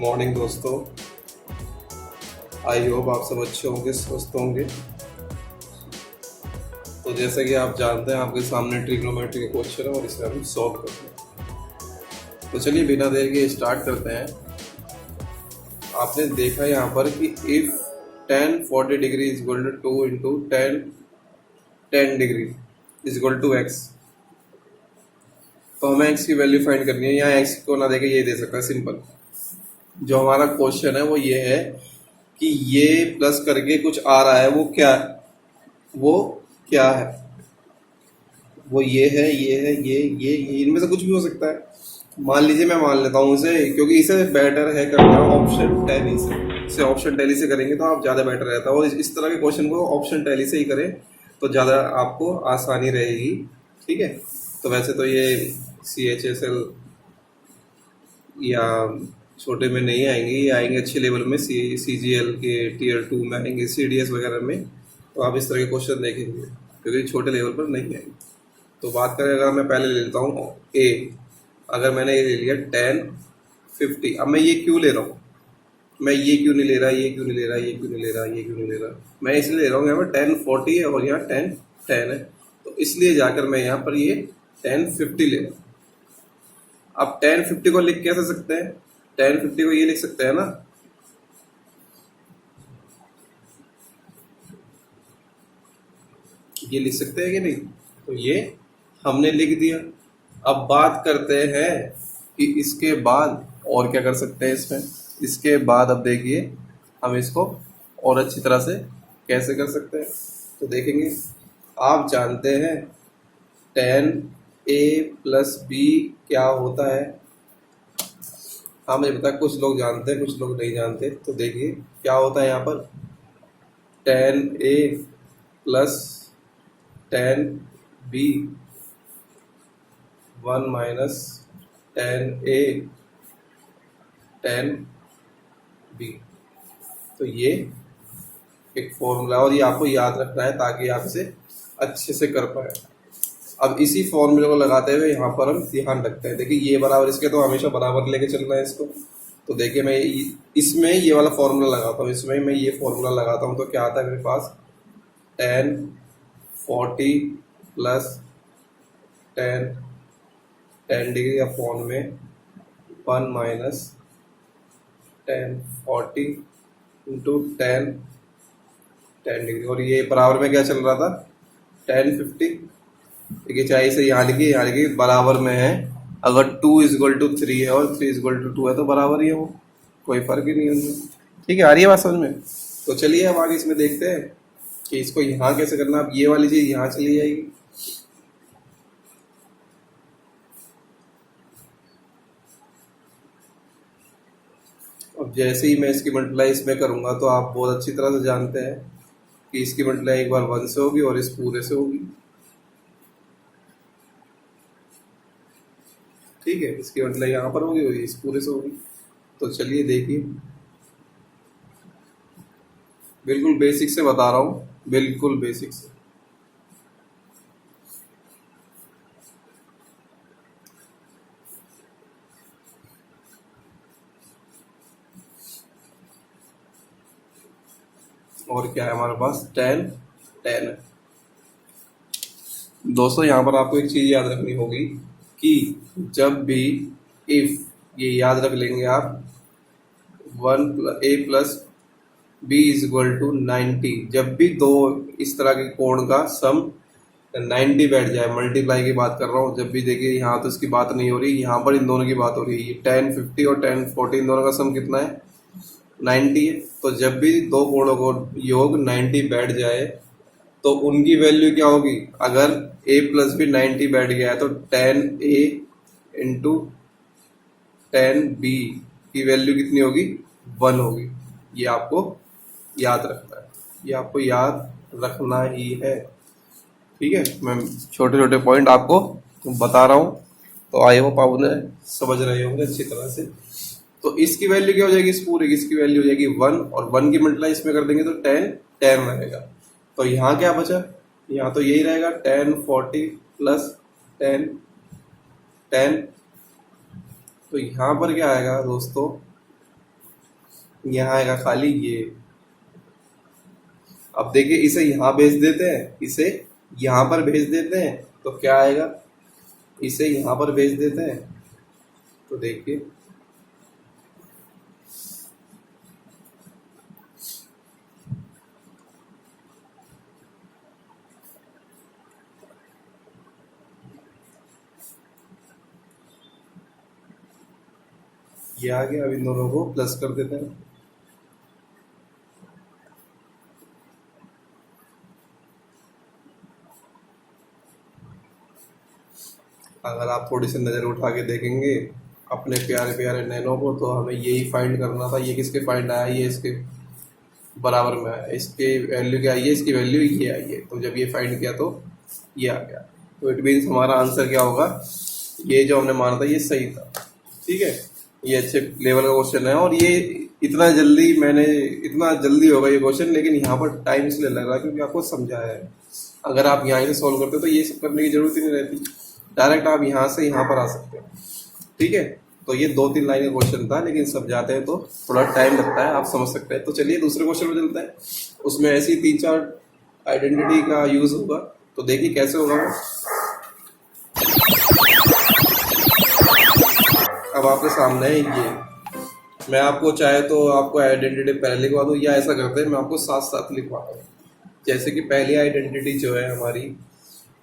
Morning दोस्तों। I hope आप सब अच्छे होंगे, स्वस्थ होंगे। तो जैसा कि आप जानते हैं, आपके सामने ट्रिग्नोमेट्री का क्वेश्चन है और इसे हम सॉल्व करते हैं। तो चलिए बिना देर के स्टार्ट करते हैं। आपने देखा यहाँ पर कि if tan 40 degree is equal to 2 into tan 10 degree is equal to x, तो हमें x की वैल्यू फाइंड करनी है। यहाँ x को ना देके ये दे सकता है सिंपल। जो हमारा क्वेश्चन है वो ये है कि ये प्लस करके कुछ आ रहा है, वो क्या है? वो ये है, ये इनमें से कुछ भी हो सकता है। मान लीजिए मैं मान लेता हूँ इसे, क्योंकि इसे बेटर है करना ऑप्शन टैली से। इसे ऑप्शन टैली से करेंगे तो आप ज़्यादा बेटर रहता है, और इस तरह के क्वेश्चन को ऑप्शन टैली से ही करें तो ज़्यादा आपको आसानी रहेगी। ठीक है। तो वैसे तो ये CHSL या छोटे में नहीं आएंगे, ये आएंगे अच्छे लेवल में, CGL के Tier 2 में आएंगे, CDS वगैरह में। तो आप इस तरह के क्वेश्चन देखेंगे, क्योंकि छोटे लेवल पर नहीं आएंगे। तो बात करें, अगर मैं पहले ले लेता हूँ A, अगर मैंने ये ले लिया tan 50, अब मैं ये क्यों ले रहा हूँ? मैं ये क्यों नहीं ले रहा, ये क्यों नहीं ले रहा, ये क्यों नहीं ले रहा, ये क्यों नहीं ले रहा? मैं इसलिए ले रहा हूँ, यहाँ पर tan 40 है और यहाँ tan 10 है, तो इसलिए जाकर मैं यहाँ पर ये tan 50 ले रहा हूँ। अब tan 50 को लिख कैसे सकते हैं? tan 50 को ये लिख सकते हैं ना, ये लिख सकते हैं कि नहीं? तो ये हमने लिख दिया। अब बात करते हैं कि इसके बाद और क्या कर सकते हैं इसमें। इसके बाद अब देखिए हम इसको और अच्छी तरह से कैसे कर सकते हैं, तो देखेंगे। आप जानते हैं tan A प्लस B क्या होता है? हाँ, मुझे पता है कुछ लोग जानते हैं, कुछ लोग नहीं जानते। तो देखिए क्या होता है यहाँ पर, tan A plus tan B 1 minus tan A tan B। तो ये एक फॉर्मूला है और ये आपको याद रखना है ताकि आप इसे अच्छे से कर पाए। अब इसी फॉर्मूले को लगाते हुए यहाँ पर हम ध्यान रखते हैं। देखिए ये बराबर इसके, तो हमेशा बराबर लेके चलना है इसको। तो देखिए मैं इसमें ये वाला फॉर्मूला लगाता हूँ, इसमें मैं ये फॉर्मूला लगाता हूँ, तो क्या आता है मेरे पास, tan 40 plus tan 10 degree upon में 1 minus tan 40 into tan 10 degree, और ये बराबर में क्या चल रहा था, tan 50। देखिए चाहे इसे यहाँ लिखिए, यहाँ लिखिए, बराबर में है। अगर 2 इज इक्वल टू 3 है और 3 इज इक्वल टू 2 है तो बराबर ही है, वो कोई फर्क ही नहीं है उनमें। ठीक है, आ रही है बात समझ में? तो चलिए अब आगे इसमें देखते हैं कि इसको यहाँ कैसे करना। अब ये वाली चीज यहाँ चली जाएगी, अब जैसे ही मैं इसकी मल्टीप्लाई इसमें करूंगा तो आप बहुत अच्छी तरह से जानते हैं कि इसकी मल्टीप्लाई एक बार 1 से होगी और इस पूरे से होगी। ठीक है, इसकी मल्टीप्लाई यहाँ पर होगी और इस पूरे से होगी। तो चलिए देखिए, बिल्कुल बेसिक से बता रहा हूँ, बिल्कुल बेसिक से। और क्या है हमारे पास, tan 10 है। दोस्तों यहाँ पर आपको एक चीज याद रखनी होगी कि जब भी, इफ, ये याद रख लेंगे आप, 1 A plus B is equal to 90, जब भी दो इस तरह के कोण का सम 90 बैठ जाए, मल्टीप्लाई की बात कर रहा हूँ। जब भी देखिए, यहाँ तो इसकी बात नहीं हो रही, यहाँ पर इन दोनों की बात हो रही है। tan 50 और tan 40 इन दोनों का सम कितना है, 90 है। तो जब भी दो कोणों को योग 90 बैठ जाए तो उनकी वैल्यू क्या होगी? अगर A प्लस भी 90 बैठ गया है तो tan A into tan B की वैल्यू कितनी होगी, 1 होगी। ये आपको याद रखना है, ये आपको याद रखना ही है। ठीक है, मैं छोटे छोटे पॉइंट आपको बता रहा हूँ, तो आई होप आप उन्हें समझ रहे होंगे अच्छी तरह से। तो इसकी वैल्यू क्या हो जाएगी, इस पूरे की इसकी वैल्यू हो जाएगी 1, और 1 की मल्टीप्लाई इसमें कर देंगे तो tan 10 रहेगा। तो यहाँ क्या बचा, यहाँ तो यही रहेगा, tan 40 प्लस tan 10। तो यहाँ पर क्या आएगा दोस्तों, यहाँ आएगा खाली ये। अब देखिए इसे यहाँ भेज देते हैं, इसे यहाँ पर भेज देते हैं तो क्या आएगा, इसे यहाँ पर भेज देते हैं तो देखिए ये आ गया। अब इन दोनों को प्लस कर देते हैं। अगर आप थोड़ी सी नज़र उठा के देखेंगे अपने प्यारे प्यारे नैनो को, तो हमें यही फाइंड करना था। ये किसके फाइंड आया, ये इसके बराबर में आया। इसके वैल्यू क्या आई है, इसकी वैल्यू ये आई है। तो जब ये फाइंड किया तो ये आ गया। तो इट मीन्स हमारा आंसर क्या होगा, ये जो हमने माना था ये सही था। ठीक है, ये अच्छे लेवल का क्वेश्चन है। और ये इतना जल्दी होगा ये क्वेश्चन, लेकिन यहाँ पर टाइम इसलिए लग रहा है क्योंकि आपको समझाया है। अगर आप यहाँ से सॉल्व करते तो ये सब करने की जरूरत ही नहीं रहती, डायरेक्ट आप यहाँ से यहाँ पर आ सकते हो। ठीक है, तो ये 2-3 लाइन का क्वेश्चन था, लेकिन समझाते हैं तो थोड़ा टाइम लगता है, आप समझ सकते हैं। तो चलिए दूसरे क्वेश्चन में चलते हैं। उसमें ऐसी 3-4 आइडेंटिटी का यूज होगा, तो देखिए कैसे होगा वो। अब आपके सामने है ये, मैं आपको चाहे तो आपको आइडेंटिटी पहले लिखवा दूँ, या ऐसा करते हैं मैं आपको साथ साथ लिखवाता हूँ। जैसे कि पहली आइडेंटिटी जो है हमारी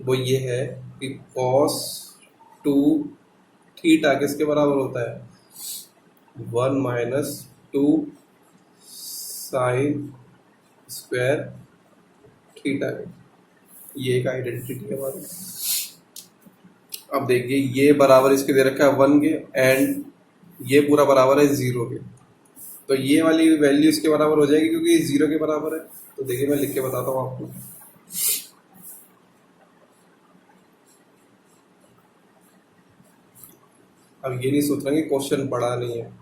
वो ये है कि cos 2 थीटा किसके बराबर होता है, 1 माइनस 2 साइन स्क्वायर थीटा। ये एक आइडेंटिटी है हमारी। अब देखिए ये बराबर इसके दे रखा है 1 के, एंड ये पूरा बराबर है 0 के। तो ये वाली वैल्यू इसके बराबर हो जाएगी क्योंकि 0 के बराबर है। तो देखिए मैं लिख के बताता हूँ आपको। अब ये नहीं सोचना कि क्वेश्चन पढ़ा नहीं है।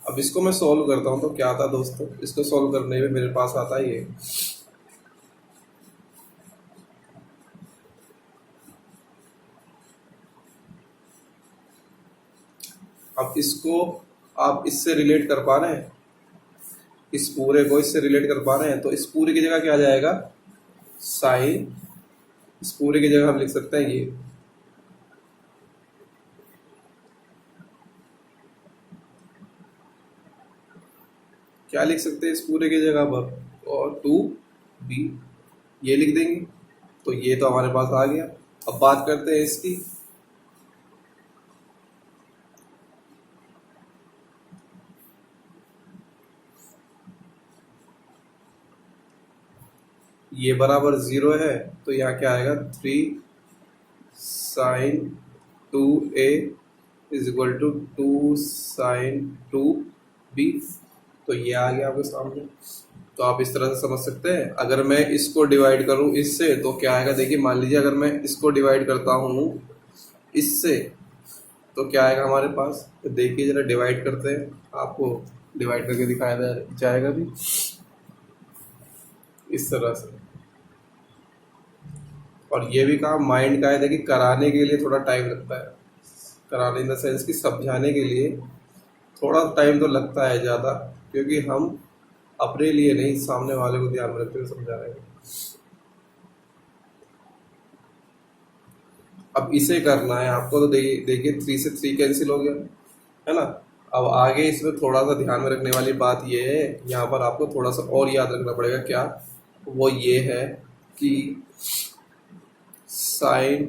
अब इसको मैं सॉल्व करता हूँ तो क्या था दोस्तों, इसको सॉल्व करने में मेरे पास आता है ये। अब इसको आप इससे रिलेट कर पा रहे हैं, इस पूरे को इससे रिलेट कर पा रहे हैं, तो इस पूरे की जगह क्या आ जाएगा, साइन। इस पूरे की जगह हम लिख सकते हैं ये, क्या लिख सकते हैं इस पूरे की जगह पर, और 2b ये लिख देंगे। तो ये तो हमारे पास आ गया। अब बात करते हैं इसकी। ये बराबर 0 है, तो यहाँ क्या आएगा, 3 sine 2a is equal to 2 sine 2b। तो ये आ गया आपके सामने। तो आप इस तरह से समझ सकते हैं। अगर मैं इसको डिवाइड करूं इससे तो क्या आएगा, देखिए मान लीजिए अगर मैं इसको डिवाइड करता हूं इससे तो क्या आएगा हमारे पास। तो देखिए जरा डिवाइड करते हैं, आपको डिवाइड करके दिखाया जाएगा भी इस तरह से। और ये भी काम माइंड का है, देखिए कराने के लिए थोड़ा टाइम लगता है। कराने इन द सेंस कि समझाने के लिए थोड़ा टाइम तो लगता है ज़्यादा, क्योंकि हम अपने लिए नहीं सामने वाले को ध्यान में रखते हुए समझा रहे हैं। अब इसे करना है आपको, तो देखिए 3 से 3 कैंसिल हो गया है ना। अब आगे इसमें थोड़ा सा ध्यान में रखने वाली बात ये है, यहाँ पर आपको थोड़ा सा और याद रखना पड़ेगा। क्या वो ये है कि sine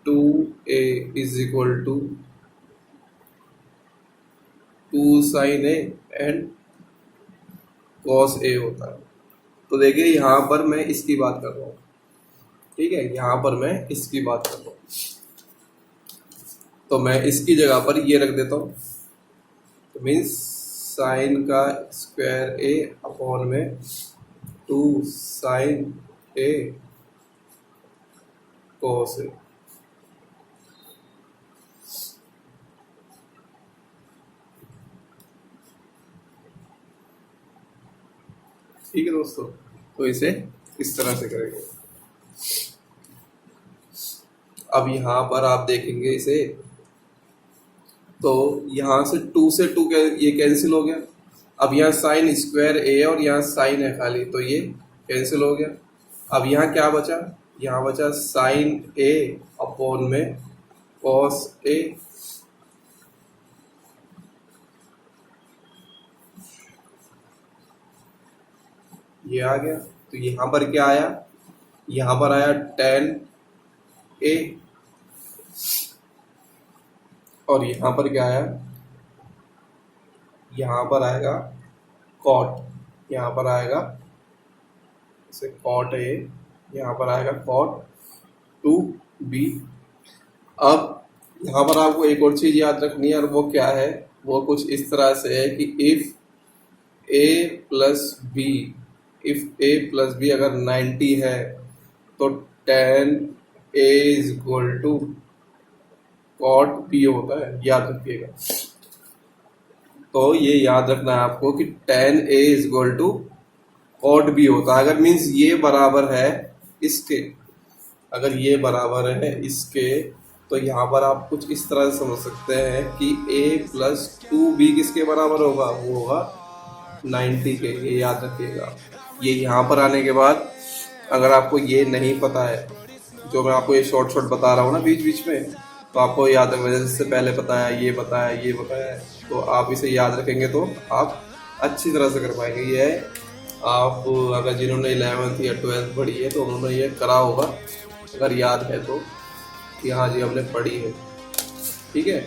2a is equal to 2 sine A and cos A होता है। तो देखिए यहाँ पर मैं इसकी बात कर रहा हूँ, ठीक है, यहाँ पर मैं इसकी बात कर रहा हूँ। तो मैं इसकी जगह पर ये रख देता हूँ, तो मीन्स साइन का स्क्वायर ए अपॉन में 2 साइन ए कॉस ए। ठीक है दोस्तों, तो इसे इस तरह से करेंगे। अब यहाँ पर आप देखेंगे इसे, तो यहाँ से 2 से 2 ये कैंसिल हो गया। अब यहाँ साइन स्क्वायर ए और यहाँ साइन है खाली, तो ये कैंसिल हो गया। अब यहाँ क्या बचा, यहाँ बचा साइन ए अपॉन में कॉस ए। ये आ गया। तो यहाँ पर क्या आया, यहाँ पर आया tan ए और यहाँ पर क्या आया, यहाँ पर आएगा cot, यहाँ पर आएगा जैसे cot ए, यहाँ पर आएगा cot 2b। अब यहाँ पर आपको एक और चीज याद रखनी है और वो क्या है, वो कुछ इस तरह से है कि if a plus B, if a plus B अगर 90 है तो tan a is equal to cot b होता है, याद रखिएगा। तो ये याद रखना है आपको कि tan a is equal to cot b होता है। अगर मीन्स ये बराबर है इसके, अगर ये बराबर है इसके, तो यहाँ पर आप कुछ इस तरह से समझ सकते हैं कि a प्लस 2b किसके बराबर होगा, वो होगा 90 के। ये याद रखिएगा। ये यहाँ पर आने के बाद अगर आपको ये नहीं पता है, जो मैं आपको ये शॉर्ट बता रहा हूँ ना बीच बीच में, तो आपको याद रखना, जैसे इससे पहले बताया, ये बताया, ये बताया, तो आप इसे याद रखेंगे तो आप अच्छी तरह से कर पाएंगे। ये है, आप अगर जिन्होंने 11th या 12th पढ़ी है तो उन्होंने ये करा होगा, अगर याद है तो, कि हाँ जी हमने पढ़ी है। ठीक है,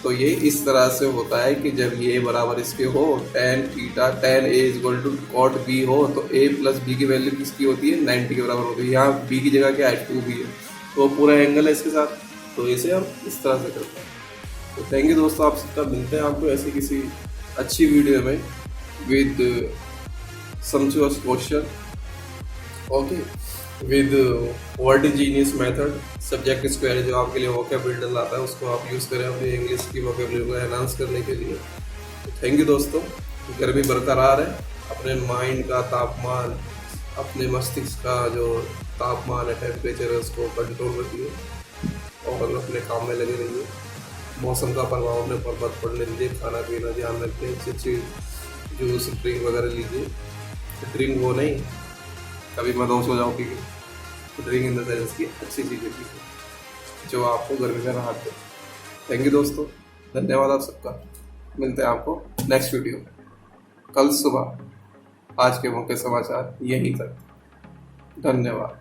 तो ये इस तरह से होता है कि जब ये बराबर इसके हो, tan theta tan a is equal to cot b हो, तो a प्लस बी की वैल्यू किसकी होती है, 90 के बराबर होती है। यहाँ b की जगह क्या है, 2b है, तो पूरा एंगल है इसके साथ, तो इसे हम इस तरह से करते हैं। तो थैंक यू दोस्तों, आप सबका मिलते हैं आपको ऐसी किसी अच्छी वीडियो में with sumptuous question, okay, with वर्डिजीनियस मेथड, सब्जेक्ट स्क्वायर जो आपके लिए वोकैबुलरी लाता है, उसको आप यूज़ करें अपनी इंग्लिश की वोकैबुलरी को एनहांस करने के लिए। तो थैंक यू दोस्तों। गर्मी बरकरार है, अपने माइंड का तापमान, अपने मस्तिष्क का जो तापमान है, टेम्परेचर है, उसको कंट्रोल रखिए और अपने काम में लगे रहिए। मौसम का प्रभाव अपने पर मत पड़ने दीजिए, खाना पीना ध्यान रखिए, अच्छी अच्छी जूस ड्रिंक वगैरह लीजिए। ड्रिंक वो नहीं कभी मदोश हो जाओ, क्योंकि ड्रिंक इन द सेंस की अच्छी चीज़ें पीजिए जो आपको गर्मी में राहत दे। थैंक यू दोस्तों, धन्यवाद आप सबका। मिलते हैं आपको नेक्स्ट वीडियो में कल सुबह। आज के मुख्य समाचार यहीं तक, धन्यवाद।